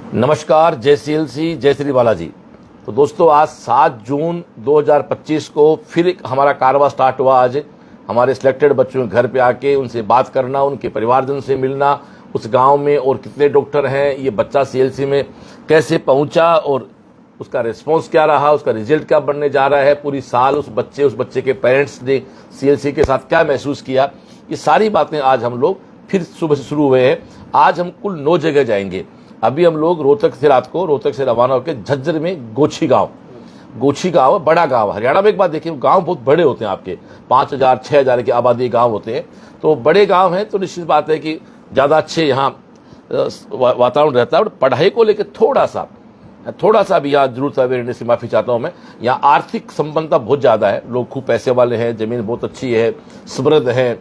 नमस्कार, जय सीएलसी, जय श्री बालाजी। तो दोस्तों, आज 7 जून 2025 को फिर एक हमारा कारवा स्टार्ट हुआ। आज हमारे सिलेक्टेड बच्चों के घर पे आके उनसे बात करना, उनके परिवारजन से मिलना, उस गांव में और कितने डॉक्टर हैं, ये बच्चा सीएलसी में कैसे पहुंचा और उसका रिस्पॉन्स क्या रहा, उसका रिजल्ट क्या बनने जा रहा है, पूरी साल उस बच्चे के पेरेंट्स ने सीएलसी के साथ क्या महसूस किया, ये सारी बातें आज हम लोग फिर सुबह से शुरू हुए हैं। आज हम कुल 9 जगह जाएंगे। अभी हम लोग रोहतक से रवाना होकर झज्जर में गोछी गांव बड़ा गांव। हरियाणा में एक बात देखिए, गांव बहुत बड़े होते हैं, आपके 5000 6000 की आबादी गांव होते हैं, तो बड़े गांव हैं, तो निश्चित बात है कि ज़्यादा अच्छे यहाँ वातावरण रहता है। और पढ़ाई को लेकर थोड़ा सा भी यहाँ जरूरत अवेयरनेस की माफ़ी चाहता हूँ मैं। यहाँ आर्थिक संपन्नता बहुत ज़्यादा है, लोग खूब पैसे वाले हैं, ज़मीन बहुत अच्छी है, समृद्ध है,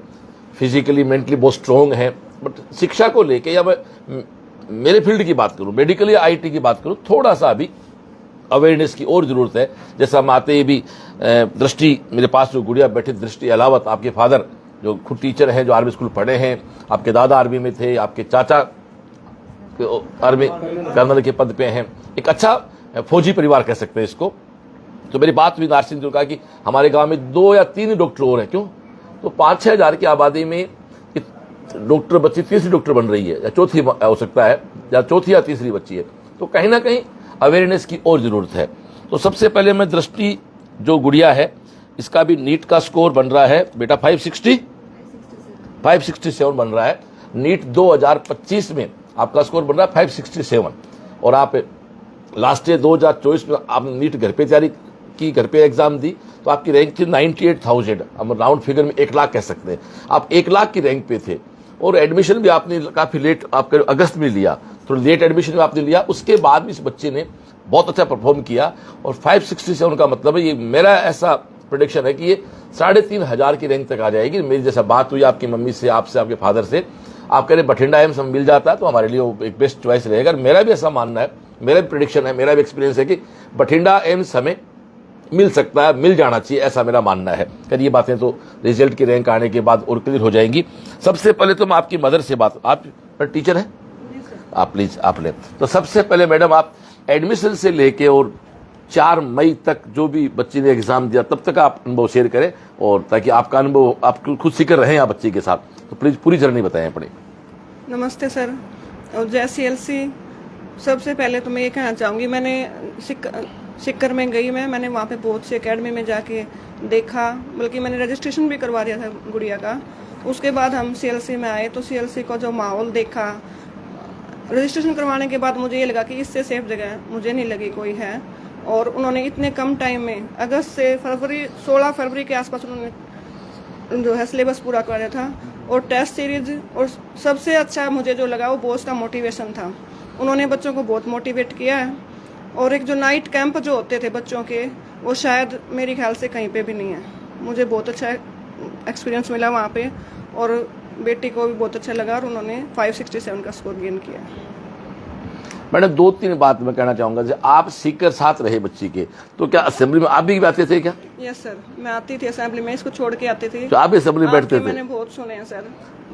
फिजिकली मेंटली बहुत स्ट्रॉन्ग है। बट शिक्षा को लेकर या मेरे फील्ड की बात करूं, मेडिकल या आईटी की बात करूं, थोड़ा सा अभी अवेयरनेस की और जरूरत है। जैसा हम आते ही भी दृष्टि, मेरे पास जो गुड़िया बैठी दृष्टि अलावत, आपके फादर जो खुद टीचर हैं, जो आर्मी स्कूल पढ़े हैं, आपके दादा आर्मी में थे, आपके चाचा आर्मी कर्नल के पद पे हैं, एक अच्छा फौजी परिवार कह सकते हैं इसको। तो मेरी बात हुई नारसिंह ने कहा कि हमारे गाँव में 2 या 3 डॉक्टर और हैं। क्यों? तो 5-6 हजार की आबादी में डॉक्टर बच्ची तीसरी डॉक्टर बन रही है, या चौथी हो सकता है, या चौथी या तीसरी बच्ची है। तो कहीं ना कहीं अवेयरनेस की और जरूरत है। तो सबसे पहले मैं दृष्टि जो गुड़िया है, इसका भी नीट का स्कोर बन रहा है बेटा 567 बन रहा है। नीट 2025 में आपका स्कोर बन रहा है 567। और आप लास्ट ईयर 2024 में आपने नीट घर पे तैयारी की, घर पे एग्जाम दी, तो आपकी रैंक थी 98,000। हम राउंड फिगर में 1 लाख कह सकते हैं। आप 1 लाख की रैंक पे थे, और एडमिशन भी आपने काफी लेट, आपके अगस्त में लिया, तो लेट एडमिशन में आपने लिया। उसके बाद भी इस बच्चे ने बहुत अच्छा परफॉर्म किया, और 567 का मतलब है, ये मेरा ऐसा प्रेडिक्शन है कि ये 3,500 की रैंक तक आ जाएगी। मेरी जैसा बात हुई आपकी मम्मी से, आपसे, आपके फादर से, आप कह रहे बठिंडा एम्स हम मिल जाता है तो हमारे लिए वो एक बेस्ट चॉइस रहेगा। मेरा भी ऐसा मानना है, मेरा भी प्रेडिक्शन है, मेरा भी एक्सपीरियंस है कि बठिंडा एम्स हमें मिल सकता है, मिल जाना चाहिए, ऐसा मेरा मानना है। कर ये बातें तो रिजल्ट की रैंक आने के बाद और क्लियर हो जाएंगी। सबसे पहले तो मैं आपकी मदर से बात, आप टीचर हैं, आप प्लीज आप ले। तो सबसे पहले मैडम, आप एडमिशन से लेके और 4 मई तक जो भी बच्चे ने एग्जाम दिया, तब तक आप अनुभव शेयर करें, और ताकि आपका अनुभव आप खुद सीकर रहे हैं बच्चे के साथ, तो प्लीज पूरी जर्नी बताएं अपनी। नमस्ते सर, और जय सीएलसी। सबसे पहले तो मैं ये कहना चाहूँगी, मैंने सिक्कर में गई, मैंने वहाँ पे बहुत से एकेडमी में जाके देखा, बल्कि मैंने रजिस्ट्रेशन भी करवा दिया था गुड़िया का। उसके बाद हम सीएलसी में आए, तो सीएलसी का जो माहौल देखा, रजिस्ट्रेशन करवाने के बाद मुझे ये लगा कि इससे सेफ जगह मुझे नहीं लगी कोई है। और उन्होंने इतने कम टाइम में, अगस्त से 16 फरवरी के आसपास उन्होंने जो है सिलेबस पूरा कराया था, और टेस्ट सीरीज, और सबसे अच्छा मुझे जो लगा वो बॉस का मोटिवेशन था। उन्होंने बच्चों को बहुत मोटिवेट किया है। और एक जो नाइट कैंप जो होते थे बच्चों के, वो शायद मेरे ख्याल से कहीं पे भी नहीं है। मुझे बहुत अच्छा एक्सपीरियंस मिला वहाँ पे, और बेटी को भी बहुत अच्छा लगा, और उन्होंने 567 का स्कोर गेन किया। मैडम 2-3 बात मैं कहना चाहूंगा। जैसे आप सीकर साथ रहे बच्ची के, तो क्या असेंबली में आप भी आते थे क्या? यस सर, मैं आती थी असेंबली में, इसको छोड़ के आती थी। तो आप भी असेंबली में बैठते थे? मैंने बहुत सुने हैं सर।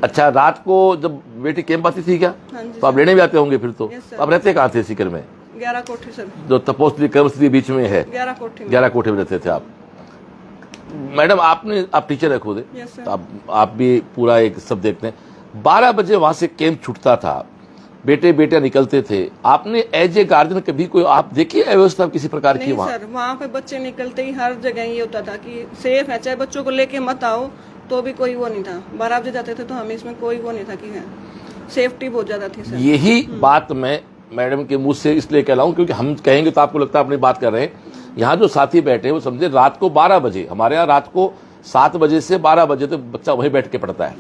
अच्छा, रात को जब बेटी कैंप आती थी क्या? हाँ, तो आप लेने भी आते होंगे फिर तो? आप रहते कहाँ थे सीकर में? 11 कोठी सर, जो तपोस्त्री कर्मस्त्री बीच में है, 11 कोठी में। 11 कोठी में रहते थे आप। मैडम आप टीचर है खुद, तो आप भी पूरा एक सब देखते हैं। 12 बजे वहां से कैंप छूटता था, बेटे निकलते थे। आपने एज ए गार्जियन कभी कोई आप देखिए व्यवस्था किसी प्रकार की वहाँ? सर, वहाँ पे बच्चे निकलते ही हर जगह ये होता था कि सेफ है, चाहे बच्चों को लेके मत आओ, तो भी कोई वो नहीं था। 12 बजे जाते थे तो हमें इसमें कोई वो नहीं था कि है, सेफ्टी बहुत ज्यादा थी सर। यही बात मैं मैडम के मुंह से इसलिए कह रहा हूँ, क्योंकि हम कहेंगे तो आपको लगता है अपनी बात कर रहे हैं। यहाँ जो साथी बैठे हैं वो समझे, रात को 12 बजे, हमारे यहाँ रात को 7 बजे से 12 बजे तक बच्चा वहीं बैठ के पढ़ता है।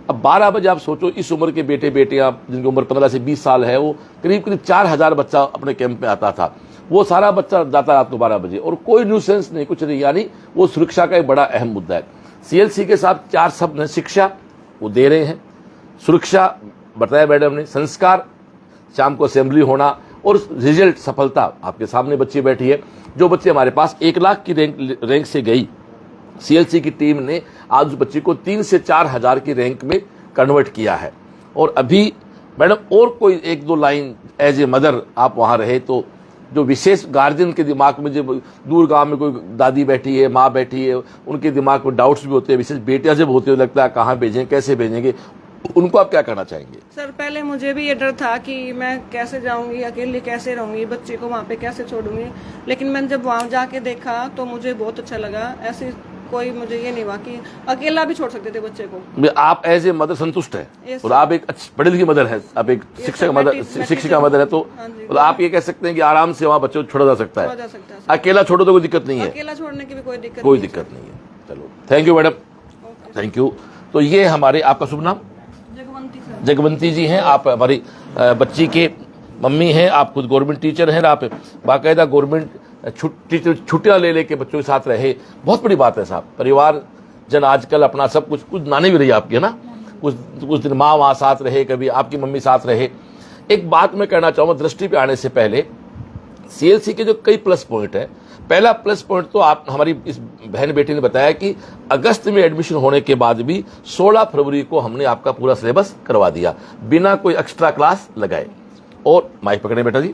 अब 12 बजे आप सोचो, इस उम्र के बेटियां जिनकी उम्र 15 से 20 साल है, वो करीब 4000 बच्चा अपने कैंप में आता था। वो सारा बच्चा जाता रात को 12 बजे, और कोई न्यूसेंस नहीं, कुछ नहीं। यानी वो सुरक्षा का एक बड़ा अहम मुद्दा है। सीएलसी के साथ 4 शब्द हैं, शिक्षा वो दे रहे हैं, सुरक्षा बताया मैडम ने, संस्कार, शाम को असेंबली होना, और रिजल्ट सफलता। आपके सामने बच्ची बैठी है, जो बच्चे हमारे पास 1 लाख की रैंक से गई, सीएलसी की टीम ने आज उस बच्ची को 3 से 4 हजार की रैंक में कन्वर्ट किया है। और अभी मैडम और कोई 1-2 लाइन एज ए मदर आप वहाँ रहे, तो जो विशेष गार्जियन के दिमाग में, जो दूर गांव में कोई दादी बैठी है, माँ बैठी है, उनके दिमाग में डाउट्स भी होते हैं, विशेष बेटियां जब होती है लगता है कहाँ भेजें, कैसे भेजेंगे, उनको आप क्या करना चाहेंगे? सर पहले मुझे भी ये डर था कि मैं कैसे जाऊंगी, अकेले कैसे रहूंगी, बच्चे को वहाँ पे कैसे छोड़ूंगी, लेकिन मैंने जब वहाँ जाके देखा तो मुझे बहुत अच्छा लगा। ऐसे कोई मुझे ये नहीं हुआ कि अकेला भी छोड़ सकते थे बच्चे को। आप एज ए मदर संतुष्ट है Yes, और आप एक अच्छी पढ़ी लिखी मदर है, आप एक शिक्षिका मदर है, तो मतलब आप ये कह सकते हैं कि आराम से वहाँ बच्चों को छोड़ा जा सकता छोड़ा है। जा सकता है सर। अकेला छोड़ो तो कोई दिक्कत नहीं है, अकेला छोड़ने की भी कोई दिक्कत नहीं है। चलो, thank you madam, thank you. तो ये हमारे, आपका शुभ नाम? जगवंती सर। जगवंती जी हैं, आप हमारी बच्ची के मम्मी हैं, आप खुद गवर्नमेंट टीचर हैं, आप बाकायदा गवर्नमेंट छुट्टियां ले लेके बच्चों के साथ रहे, बहुत बड़ी बात है साहब। परिवार जन आजकल अपना सब कुछ नानी भी रही आपकी, है ना, कुछ दिन माँ वहाँ साथ रहे, कभी आपकी मम्मी साथ रहे। एक बात मैं कहना चाहूँगा, दृष्टि पे आने से पहले सीएलसी के जो कई प्लस पॉइंट है, पहला प्लस पॉइंट तो आप हमारी इस बहन बेटी ने बताया कि अगस्त में एडमिशन होने के बाद भी 16 फरवरी को हमने आपका पूरा सिलेबस करवा दिया बिना कोई एक्स्ट्रा क्लास लगाए। और माइक पकड़े बेटा जी,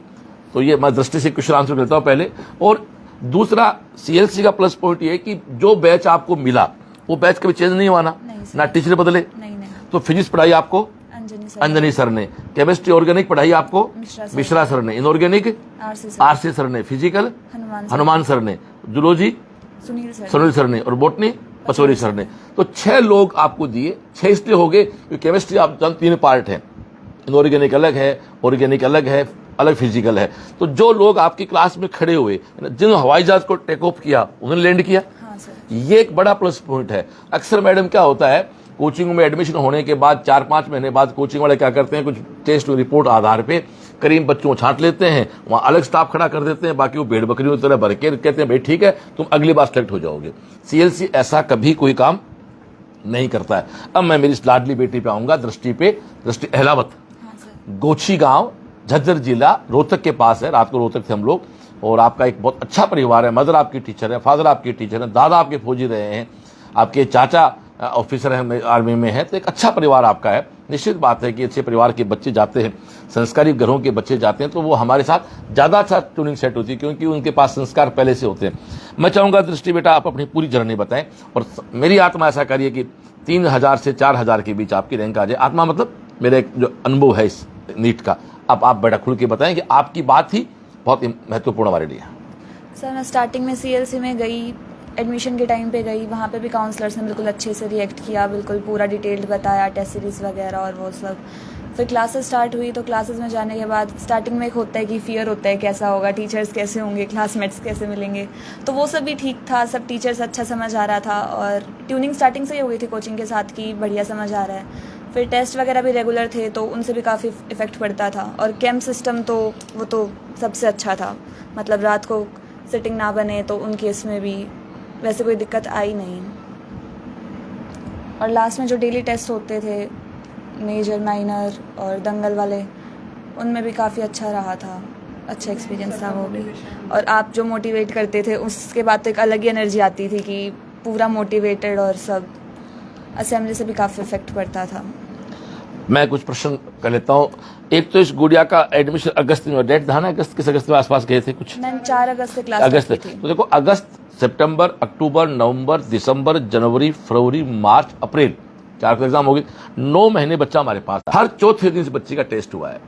तो ये मैं दृष्टि से क्वेश्चन आंसर करता हूँ पहले। और दूसरा सीएलसी का प्लस पॉइंट ये कि जो बैच आपको मिला वो बैच कभी चेंज नहीं हुआ ना टीचर बदले। तो फिजिक्स पढ़ाई आपको अंजनी सर ने, केमिस्ट्री ऑर्गेनिक पढ़ाई आपको मिश्रा सर ने, इनऑर्गेनिक आरसी सर ने, फिजिकल हनुमान सर ने, जूलॉजी सुनील सर ने, और बोटनी पचौरी सर ने। तो 6 लोग आपको दिए। 6 इसलिए हो गए क्योंकि केमिस्ट्री आप जानते 3 पार्ट है, इनऑर्गेनिक अलग है, ऑर्गेनिक अलग है, अलग फिजिकल है। तो जो लोग आपकी क्लास में खड़े हुए, जिन्होंने हवाई जहाज को टेक ऑफ किया, उन्होंने लैंड किया। ये एक बड़ा प्लस पॉइंट है। अक्सर मैडम क्या होता है, कोचिंग में एडमिशन होने के बाद 4-5 महीने बाद कोचिंग वाले क्या करते हैं, कुछ टेस्ट रिपोर्ट आधार पे करीब बच्चों को छांट लेते हैं, वहां अलग स्टाफ खड़ा कर देते हैं, बाकी वो भेड़ बकरियों की तरह भर के कहते हैं भाई ठीक है तुम अगली बार सेलेक्ट हो जाओगे। सीएलसी ऐसा कभी कोई काम नहीं करता है। अब मैं मेरी लाडली बेटी पे आऊंगा, दृष्टि अहलावत, गोछी गांव, झज्जर जिला, रोहतक के पास है। रात को रोहतक थे हम लोग। और आपका एक बहुत अच्छा परिवार है, मदर आपकी टीचर है, फादर आपके टीचर है, दादा आपके फौजी रहे हैं, आपके चाचा ऑफिसर हैं आर्मी में है। तो एक अच्छा परिवार आपका है। निश्चित बात है कि अच्छे परिवार के बच्चे जाते हैं, संस्कारी घरों के बच्चे जाते हैं, तो वो हमारे साथ ज़्यादा अच्छा ट्यूनिंग सेट होती है क्योंकि उनके पास संस्कार पहले से होते हैं। मैं चाहूँगा दृष्टि बेटा आप अपनी पूरी जर्नी बताएं और मेरी आत्मा ऐसा करिए कि 3000 से 4000 के बीच आपकी रैंक आ जाए। आत्मा मतलब मेरा एक जो अनुभव है इस नीट का, अब आप बेटा खुल के बताएं कि आपकी बात ही बहुत महत्वपूर्ण हमारे लिए। सर मैं स्टार्टिंग में सीएलसी में गई, एडमिशन के टाइम पे गई, वहाँ पे भी काउंसलर्स ने बिल्कुल अच्छे से रिएक्ट किया, बिल्कुल पूरा डिटेल्ड बताया, टेस्ट सीरीज़ वगैरह और वो सब। फिर क्लासेस स्टार्ट हुई, तो क्लासेस में जाने के बाद स्टार्टिंग में एक होता है कि फियर होता है कैसा होगा, टीचर्स कैसे होंगे, क्लासमेट्स कैसे मिलेंगे, तो वो सब भी ठीक था, सब टीचर्स अच्छा समझ आ रहा था। और ट्यूनिंग स्टार्टिंग से ही हो गई थी कोचिंग के साथ की बढ़िया समझ आ रहा है। फिर टेस्ट वगैरह भी रेगुलर थे तो उनसे भी काफ़ी इफ़ेक्ट पड़ता था। और कैंप सिस्टम तो वो तो सबसे अच्छा था, मतलब रात को सिटिंग ना बने तो उन केस में भी वैसे कोई दिक्कत आई नहीं। और लास्ट में जो डेली टेस्ट होते थे, मेजर माइनर और दंगल वाले, उनमें भी काफ़ी अच्छा रहा था, अच्छा एक्सपीरियंस था वो भी। और आप जो मोटिवेट करते थे उसके बाद तो एक अलग ही एनर्जी आती थी कि पूरा मोटिवेटेड, और सब असेंबली से भी काफ़ी इफेक्ट पड़ता था। मैं कुछ प्रश्न कर लेता हूँ। एक तो इस गुड़िया का एडमिशन अगस्त में, डेट था ना, किस अगस्त में आसपास गए थे कुछ? मैं 4 अगस्त से क्लास अगस्त करती थी। तो देखो, अगस्त, सितंबर, अक्टूबर, नवंबर, दिसंबर, जनवरी, फरवरी, मार्च, अप्रैल, 4 का एग्जाम हो गए। 9 महीने बच्चा हमारे पास। हर चौथे दिन से बच्चे का टेस्ट हुआ है।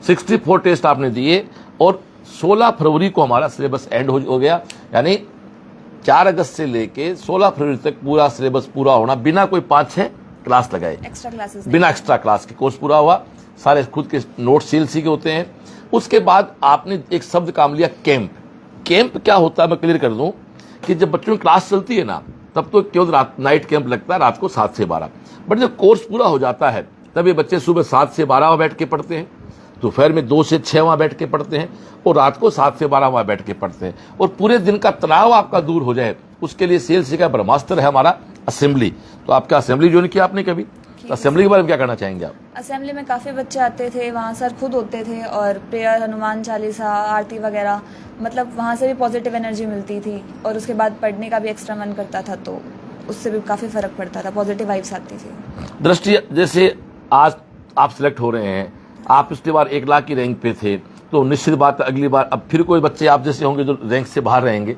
64 टेस्ट आपने दिए और 16 फरवरी को हमारा सिलेबस एंड हो गया। यानी 4 अगस्त से लेके 16 फरवरी तक पूरा सिलेबस पूरा होना बिना कोई 5-6 क्लास लगाए, एक्स्ट्रा क्लासेस बिना एक्स्ट्रा क्लास के कोर्स पूरा हुआ। सारे खुद के नोट सीएलसी के होते हैं। उसके बाद आपने एक शब्द काम लिया, कैंप। कैंप क्या होता है मैं क्लियर कर दूं कि जब बच्चों की क्लास चलती है ना, तब तो केवल नाइट कैंप लगता है, रात को 7 से 12। बट जब कोर्स पूरा हो जाता है तब ये बच्चे सुबह 7 से 12 वहाँ बैठ के पढ़ते हैं, दोपहर में 2 से 6 वहाँ बैठ के पढ़ते हैं, और रात को 7 से 12 वहाँ बैठ के पढ़ते हैं। और पूरे दिन का तनाव आपका दूर हो जाए, उसके लिए सीएलसी का ब्रह्मास्त्र है हमारा असेंबली। तो आपका असेंबली ज्वाइन किया आपने कभी? तो असेंबली के बारे में क्या कहना चाहेंगे आप? असेंबली में काफ़ी बच्चे आते थे, वहाँ सर खुद होते थे, और प्रेयर, हनुमान चालीसा, आरती वगैरह, मतलब वहाँ से भी पॉजिटिव एनर्जी मिलती थी। और उसके बाद पढ़ने का भी एक्स्ट्रा मन करता था, तो उससे भी काफ़ी फ़र्क पड़ता था, पॉजिटिव वाइब्स आती थी। दृष्टि, जैसे आज आप सिलेक्ट हो रहे हैं आप पिछली बार 1 लाख की रैंक पे थे, तो निश्चित बात है अगली बार अब फिर कोई बच्चे आप जैसे होंगे जो रैंक से बाहर रहेंगे,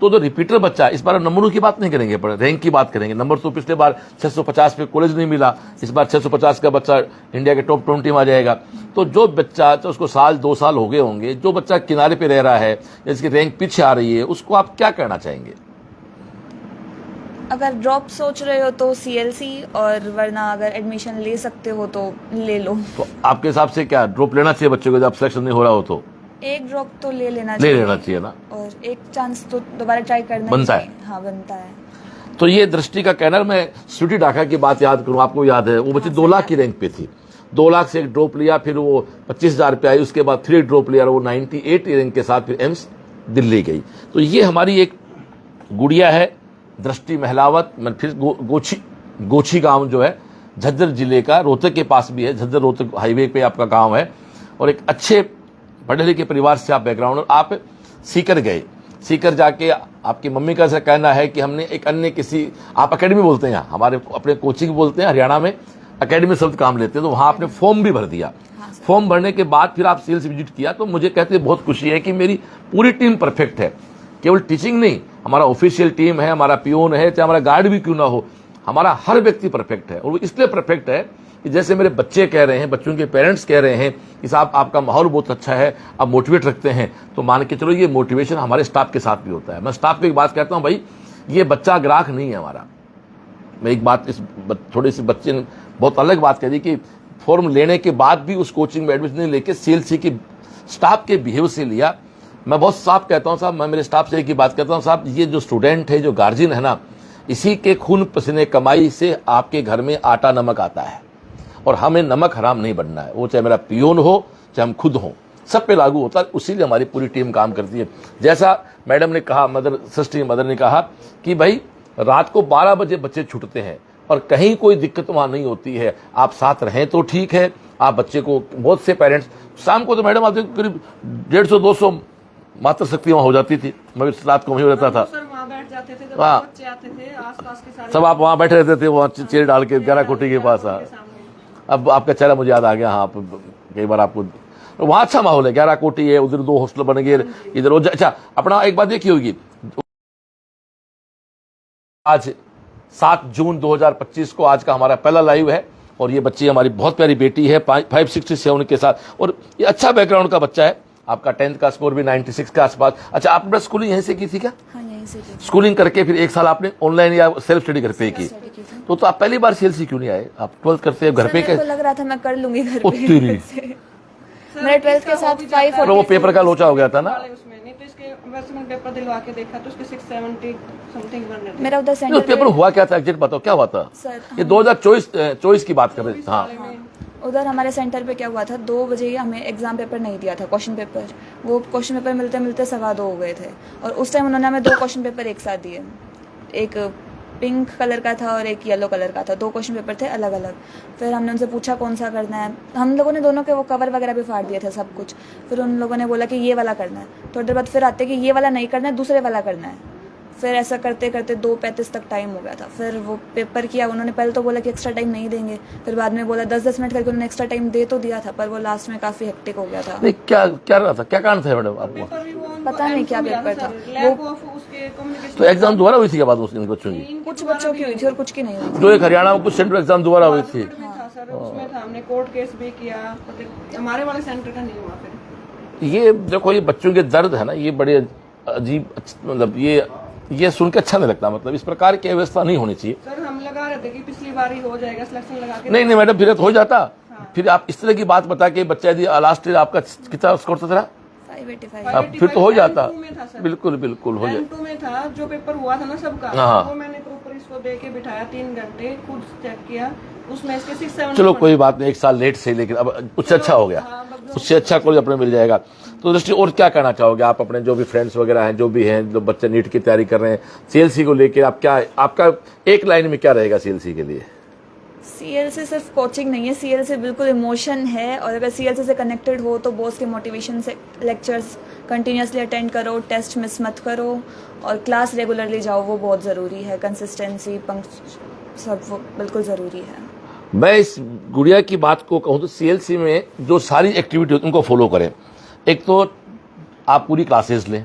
तो जो रिपीटर बच्चा है, इस बार नंबरों की बात नहीं करेंगे, पर रैंक की बात करेंगे। नंबर तो पिछले बार 650 पे कॉलेज नहीं मिला, इस बार 650 का बच्चा इंडिया के टॉप 20 में आ जाएगा। तो जो बच्चा तो उसको 1-2 साल हो गए होंगे, जो बच्चा किनारे पे रह रहा है, जिसकी रैंक पीछे आ रही है, उसको आप क्या कहना चाहेंगे? अगर ड्रॉप सोच रहे हो तो CLC, और वरना अगर एडमिशन ले सकते हो तो ले लो। तो आपके हिसाब से क्या ड्रॉप लेना चाहिए बच्चों को जब सिलेक्शन नहीं हो रहा हो तो? एक ड्रॉप तो ले लेना चाहिए ना, और एक चांस तो दोबारा ट्राई करना बनता है। हाँ, बनता है। तो ये दृष्टि का कहना। मैं स्वीटी ढाका की बात याद करूं, आपको याद है वो बच्ची 2 लाख की रैंक पे थी, 2 लाख से एक ड्रॉप लिया, फिर वो 25,000 पे आई, उसके बाद 3 ड्रॉप लिया, वो 98 रैंक के साथ फिर एम्स दिल्ली गई। तो ये हमारी एक गुड़िया है दृष्टि महलावत। मैं फिर गोछी गांव जो है झज्जर जिले का, रोहतक के पास भी है, झज्जर रोहतक हाईवे पे आपका गांव है, और एक अच्छे पढ़े लिखे परिवार से आप बैकग्राउंड, और आप सीकर गए। सीकर जाके आपकी मम्मी का ऐसा कहना है कि हमने एक अन्य किसी, आप एकेडमी बोलते हैं, हमारे अपने कोचिंग बोलते हैं, हरियाणा में एकेडमी शब्द काम लेते हैं, तो वहाँ आपने फॉर्म भी भर दिया। फॉर्म भरने के बाद फिर आप सेल्स विजिट किया, तो मुझे कहते बहुत खुशी है कि मेरी पूरी टीम परफेक्ट है। केवल टीचिंग नहीं, हमारा ऑफिशियल टीम है, हमारा पियोन है, चाहे हमारा गार्ड भी क्यों ना हो, हमारा हर व्यक्ति परफेक्ट है। और वो इसलिए परफेक्ट है कि जैसे मेरे बच्चे कह रहे हैं, बच्चों के पेरेंट्स कह रहे हैं कि साहब आपका माहौल बहुत अच्छा है, आप मोटिवेट रखते हैं, तो मान के चलो ये मोटिवेशन हमारे स्टाफ के साथ भी होता है। मैं स्टाफ को एक बात कहता हूँ, भाई ये बच्चा ग्राहक नहीं है हमारा। मैं एक बात इस थोड़ी सी बच्चे ने बहुत अलग बात कह दी कि फॉर्म लेने के बाद भी उस कोचिंग में एडमिशन नहीं लेके CLC की स्टाफ के बिहेव से लिया। मैं बहुत साफ कहता हूँ साहब, मैं मेरे स्टाफ से एक ही बात कहता हूँ, साहब ये जो स्टूडेंट है, जो गार्जियन है ना, इसी के खून पसीने कमाई से आपके घर में आटा नमक आता है, और हमें नमक हराम नहीं बनना है। वो चाहे मेरा पियोन हो, चाहे हम खुद हों, सब पे लागू होता है। उसीलिए हमारी पूरी टीम काम करती है। जैसा मैडम ने कहा, मदर सिस्टर मदर ने कहा कि भाई रात को 12 बजे बच्चे छूटते हैं और कहीं कोई दिक्कत वहाँ नहीं होती है, आप साथ रहें तो ठीक है। आप बच्चे को, बहुत से पेरेंट्स शाम को तो मैडम आते करीब 150-200 मात्र शक्ति वहाँ हो जाती थी, मैं रात को वहीं रहता था। जाते थे, हाँ, बच्चे आते थे, आसपास के सारे सब आप वहाँ बैठे रहते थे, वहाँ चेयर डाल के ग्यारह कोठी के पास। अब आपका चेहरा मुझे याद आ गया। हाँ, कई बार आपको वहाँ अच्छा माहौल है, 11 कोठी है, उधर 2 हॉस्टल बन गए, इधर। अच्छा, अपना एक बात देखी होगी, आज 7 जून 2025 को आज का हमारा पहला लाइव है, और ये बच्ची हमारी बहुत प्यारी बेटी है 567 के साथ, और ये अच्छा बैकग्राउंड का बच्चा है। आपका 10th का स्कोर भी 96 के आसपास। अच्छा, आपने स्कूलिंग यहीं से की थी क्या? हाँ, यहीं से की। स्कूलिंग करके फिर 1 साल आपने ऑनलाइन या सेल्फ स्टडी घर पे ही की? तो आप पहली बार CLC क्यों नहीं आए? आप 12th करते हैं घर पे? मेरे को लग रहा था मैं कर लूंगी घर ओ पे। तेरी। मेरे 12th के साथ 540 वो पेपर का लोचा हो गया था ना। उसमें नहीं तो इसके वैसे मैंने पेपर दिलवा के देखा तो उसके 670 समथिंग बन रहे थे। मेरा उधर नहीं, सेंटर उस पेपर हुआ क्या था एग्जैक्ट बताओ, क्या हुआ था? सर, ये 2024 की बात कर रहे थे। हाँ, उधर हमारे सेंटर पे क्या हुआ था, 2 बजे ही हमें एग्जाम पेपर नहीं दिया था, क्वेश्चन पेपर। वो क्वेश्चन पेपर मिलते मिलते 2:15 हो गए थे, और उस टाइम उन्होंने हमें 2 क्वेश्चन पेपर एक साथ दिए। एक पिंक कलर का था और एक येलो कलर का था, 2 क्वेश्चन पेपर थे अलग अलग। फिर हमने उनसे पूछा कौन सा करना है, हम लोगों ने दोनों के वो कवर वगैरह भी फाड़ दिए थे सब कुछ। फिर उन लोगों ने बोला कि ये वाला करना है, थोड़ी देर बाद फिर आते कि ये वाला नहीं करना है, दूसरे वाला करना है। फिर ऐसा करते करते 2:35 तक टाइम हो गया था। फिर वो पेपर किया, उन्होंने पहले तो बोला कि एक्स्ट्रा टाइम नहीं देंगे, फिर बाद में बोला 10-10 मिनट करके उन्होंने एक्स्ट्रा टाइम दे तो दिया था, पर वो लास्ट में काफ़ी हेक्टिक हो गया था। नहीं, क्या रहा था, क्या कारण था मैडम आपको? पता नहीं क्या पेपर था वो। तो एग्जाम दोबारा हुई थी क्या बात उसके बच्चों की? कुछ बच्चों की हुई थी और कुछ की नहीं हुई थी। जो एक हरियाणा में कुछ सेंटर एग्जाम दोबारा हुई थी। उसमें था, हमने कोर्ट केस भी किया, हमारे वाले सेंटर का नहीं हुआ। फिर ये देखो, ये बच्चों के दर्द है ना, ये बड़े अजीब, मतलब ये सुन के अच्छा नहीं लगता। मतलब इस प्रकार की व्यवस्था नहीं होनी चाहिए। सर हम लगा रहे थे कि पिछली बार ही हो जाएगा सिलेक्शन लगा के। नहीं मैडम, फिर तो हो जाता। फिर आप इस तरह की बात बता के बच्चा यदि लास्ट ईयर आपका कितना स्कोर था? 585। अब फिर तो हो जाता। बिल्कुल हो जाता। 2 में था जो पेपर हुआ था ना सबका, वो मैंने प्रॉपर इसको दे के बिठाया 3 घंटे, खुद चेक किया, उसमें इसके 6-7। चलो कोई बात नहीं, 1 साल लेट से, लेकिन अब उससे अच्छा हो गया, उससे अच्छा कॉलेज अपने मिल जाएगा। तो दृष्टि और क्या कहना चाहोगे आप अपने जो भी फ्रेंड्स वगैरह हैं, जो भी हैं, जो बच्चे नीट की तैयारी कर रहे हैं, CLC को लेकर आप क्या, आपका एक लाइन में क्या रहेगा CLC के लिए? CLC सिर्फ कोचिंग नहीं है, CLC बिल्कुल इमोशन है। और अगर CLC से कनेक्टेड हो तो बॉस के मोटिवेशन से लेक्चर्स कंटिन्यूसली अटेंड करो, टेस्ट मिस मत करो, और क्लास रेगुलरली जाओ, वो बहुत ज़रूरी है। कंसिस्टेंसी, सब वो बिल्कुल ज़रूरी है। मैं इस गुड़िया की बात को कहूँ तो सीएलसी में जो सारी एक्टिविटी होती है उनको फॉलो करें। एक तो आप पूरी क्लासेस लें,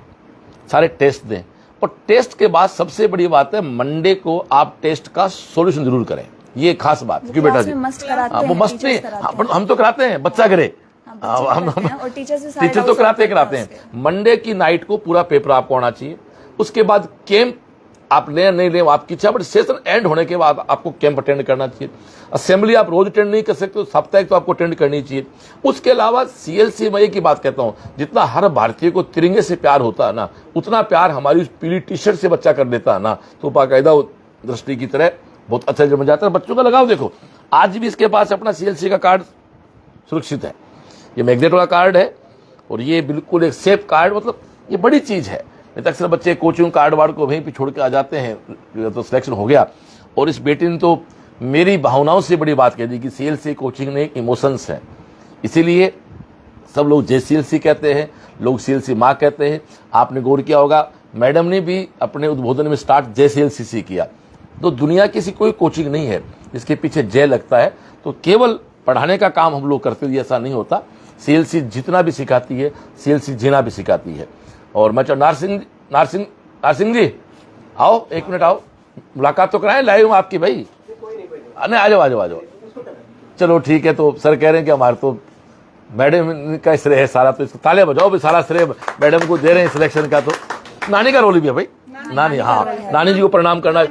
सारे टेस्ट दें, और टेस्ट के बाद सबसे बड़ी बात है मंडे को आप टेस्ट का सॉल्यूशन जरूर करें। ये खास बात क्यों बेटा जी, वो मस्त नहीं, हम तो कराते हैं, बच्चा करे, हम टीचर तो कराते हैं। मंडे की नाइट को पूरा पेपर आपको आना चाहिए। उसके बाद कैंप आप लें नहीं लें आपकी इच्छा, बट सेशन एंड होने के बाद आपको कैंप अटेंड करना चाहिए। असेंबली आप रोज अटेंड नहीं कर सकते, तो साप्ताहिक तो आपको अटेंड करनी चाहिए। उसके अलावा सीएलसी में की बात कहता हूं, जितना हर भारतीय को तिरंगे से प्यार होता है ना, उतना प्यार हमारी उस पीली टी शर्ट से बच्चा कर देता है ना, तो बाकायदा दृष्टि की तरह बहुत अच्छा जम जाता है। बच्चों का लगाव देखो, आज भी इसके पास अपना सीएलसी का कार्ड सुरक्षित है। ये मैग्नेट वाला कार्ड है और ये बिल्कुल एक सेफ कार्ड, मतलब ये बड़ी चीज है। नहीं तो अक्सर बच्चे कोचिंग कार्ड वार्ड को वहीं पे छोड़ के आ जाते हैं, तो सिलेक्शन हो गया। और इस बेटी ने तो मेरी भावनाओं से बड़ी बात कह दी कि सीएलसी कोचिंग ने इमोशंस है, इसीलिए सब लोग जेसीएलसी कहते हैं, लोग सीएलसी माँ कहते हैं। आपने गौर किया होगा मैडम ने भी अपने उद्बोधन में स्टार्ट जेसीएलसी से किया। तो दुनिया की कोई कोचिंग नहीं है इसके पीछे जय लगता है, तो केवल पढ़ाने का काम हम लोग करते हुए ऐसा नहीं होता। सीएलसी जितना भी सिखाती है, सीएलसी जीना भी सिखाती है। और मैं नारसिंह जी आओ, एक मिनट आओ, मुलाकात तो कराएं, लाइव हूं आपकी भाई। नहीं, आ जाओ। चलो ठीक है। तो सर कह रहे हैं कि हमारे तो मैडम का श्रेय है सारा, तो इसको तालियां बजाओ भी, सारा श्रेय मैडम को दे रहे हैं सिलेक्शन का। तो नानी का रोल भी है भाई, नानी, हाँ नानी जी को प्रणाम करना।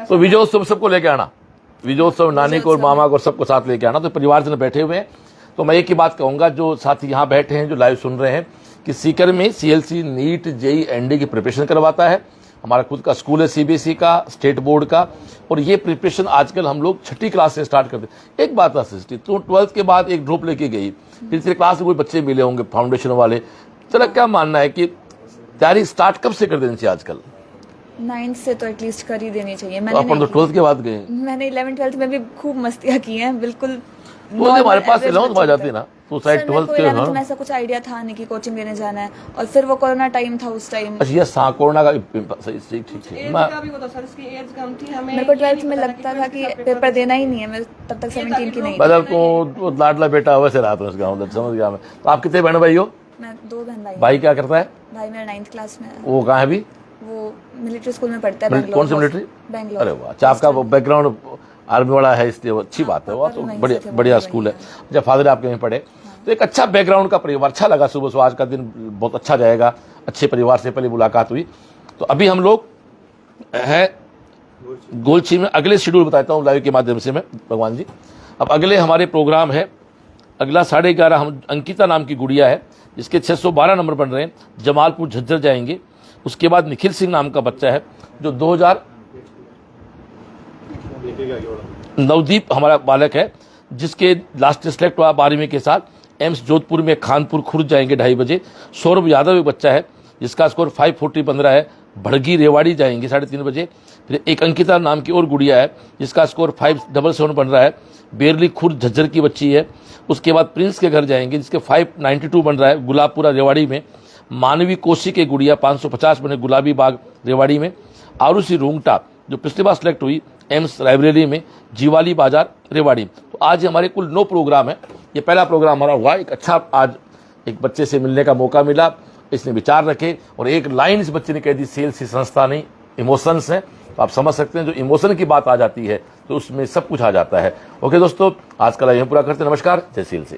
तो विजयोत्सव सबको लेके आना, विजयोत्सव नानी को और मामा को सबको साथ लेके आना। तो परिवारजन बैठे हुए हैं। तो मैं एक ही बात कहूंगा, जो साथी यहाँ बैठे हैं जो लाइव सुन रहे हैं, कि सीकर में सीएलसी नीट जेई एनडी की प्रिपरेशन करवाता है। हमारा खुद का स्कूल है सीबीएसई का, स्टेट बोर्ड का, और ये प्रिपरेशन आजकल हम लोग 6ठी क्लास से स्टार्ट करते हैं। एक बात है सृष्टि, तो 12th के बाद एक ड्रॉप लेके गई, फिर तीसरी क्लास में कोई बच्चे मिले होंगे फाउंडेशन वाले, तेरा क्या मानना है कि तैयारी स्टार्ट कब से कर देनी चाहिए आजकल? 9th से तो एटलीस्ट कर ही देनी चाहिए। तो अपन तो 12th के बाद गए। मैंने 11th 12th में भी खूब मस्तियां की हैं, बिल्कुल। तो हमारे पास 11th आ जाती ना, तो शायद 12th के, हाँ में ऐसा कुछ आइडिया था नहीं कि कोचिंग लेने जाना है, और फिर वो कोरोना टाइम था उस टाइम। अच्छा, ये कोरोना का सही ठीक मेरे को 12th में लगता था कि पेपर देना ही नहीं है, मैं तब तक 17 की नहीं। बदल को लाडला बेटा वैसे रहा था उस गाँव, समझ गया मैं। तो आप कितने बहन भाई हो? मैं 2 बहन भाई। भाई क्या करता है? भाई मेरा 9th क्लास में है। वो कहाँ है अभी? वो मिलिट्री स्कूल में पढ़ता है। कौन सा मिलिट्री? बैंगलोर। अरे वाह, अच्छा आपका बैकग्राउंड आर्मी वाला है, इसलिए अच्छी बात है। वो तो बढ़िया स्कूल है। जब फादर आपके वहीं पढ़े, तो एक अच्छा बैकग्राउंड का परिवार, अच्छा लगा सुबह सुबह। आज का दिन बहुत अच्छा जाएगा, अच्छे परिवार से पहले मुलाकात हुई। तो अभी हम लोग है गोलछी में, अगले शेड्यूल बताता हूँ लाइव के माध्यम से मैं, भगवान जी। अब अगले हमारे प्रोग्राम है, अगला 11:30 हम अंकिता नाम की गुड़िया है जिसके 612 नंबर बन रहे हैं, जमालपुर झज्जर जाएंगे। उसके बाद निखिल सिंह नाम का बच्चा है जो 2000 नवदीप हमारा बालक है जिसके लास्ट सिलेक्ट हुआ 12वीं के साथ। एम्स जोधपुर में खानपुर खुर्द जाएंगे 2:30 बजे। सौरभ यादव एक बच्चा है जिसका स्कोर 540 बन रहा है, भड़गी रेवाड़ी जाएंगे 3:30 बजे। फिर एक अंकिता नाम की और गुड़िया है जिसका स्कोर 577 बन रहा है, बेरली खुर्द झज्जर की बच्ची है। उसके बाद प्रिंस के घर जाएंगे जिसके 592 बन रहा है, गुलाबपुरा रेवाड़ी में। मानवी कोशी के गुड़िया 550 बने, गुलाबी बाग रेवाड़ी में। आरुषि रूंगटा जो पिछली बार सेलेक्ट हुई एम्स लाइब्रेरी में, जीवाली बाजार रेवाड़ी। तो आज हमारे कुल 9 प्रोग्राम है। ये पहला प्रोग्राम हमारा हुआ। एक अच्छा आज एक बच्चे से मिलने का मौका मिला, इसने विचार रखे और एक लाइन इस बच्चे ने कह दी, सीएलसी संस्था नहीं इमोशंस है। तो आप समझ सकते हैं जो इमोशन की बात आ जाती है तो उसमें सब कुछ आ जाता है। ओके दोस्तों, आज का लाइव पूरा करते हैं। नमस्कार, जय सीएलसी।